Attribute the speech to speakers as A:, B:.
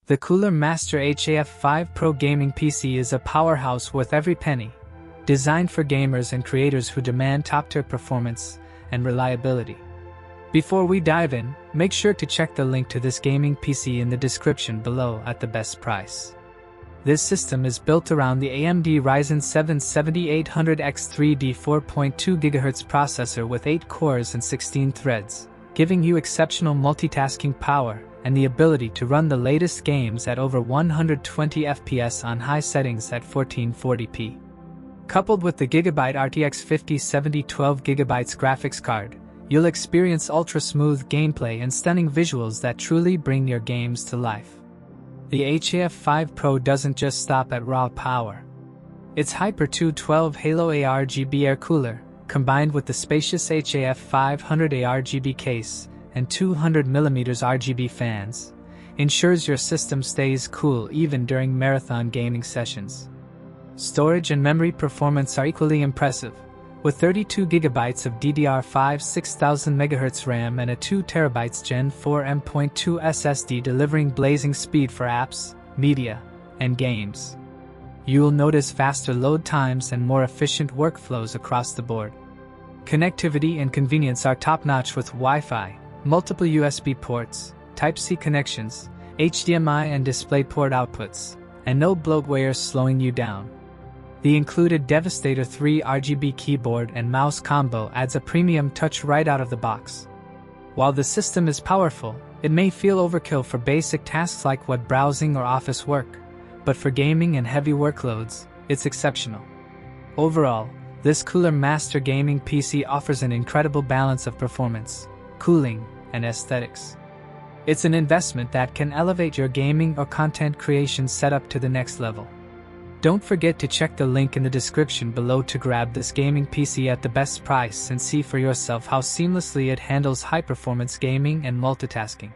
A: The Cooler Master HAF 5 Pro gaming PC is a powerhouse worth every penny, designed for gamers and creators who demand top-tier performance and reliability. Before we dive in, make sure to check the link to this gaming PC in the description below at the best price. This system is built around the AMD Ryzen 7 7800X3D 4.2 GHz processor with 8 cores and 16 threads, giving you exceptional multitasking power and the ability to run the latest games at over 120 FPS on high settings at 1440p. Coupled with the Gigabyte RTX 5070 12GB graphics card, you'll experience ultra-smooth gameplay and stunning visuals that truly bring your games to life. The HAF 5 Pro doesn't just stop at raw power. Its Hyper 212 Halo ARGB air cooler, combined with the spacious HAF 500 ARGB case and 200mm RGB fans, ensures your system stays cool even during marathon gaming sessions. Storage and memory performance are equally impressive, with 32GB of DDR5 6000MHz RAM and a 2TB Gen4 M.2 SSD delivering blazing speed for apps, media, and games. You'll notice faster load times and more efficient workflows across the board. Connectivity and convenience are top-notch with Wi-Fi, multiple USB ports, Type-C connections, HDMI and DisplayPort outputs, and no bloatware slowing you down. The included Devastator 3 RGB keyboard and mouse combo adds a premium touch right out of the box. While the system is powerful, it may feel overkill for basic tasks like web browsing or office work, but for gaming and heavy workloads, it's exceptional. Overall, this Cooler Master gaming PC offers an incredible balance of performance, cooling, and aesthetics. It's an investment that can elevate your gaming or content creation setup to the next level. Don't forget to check the link in the description below to grab this gaming PC at the best price and see for yourself how seamlessly it handles high-performance gaming and multitasking.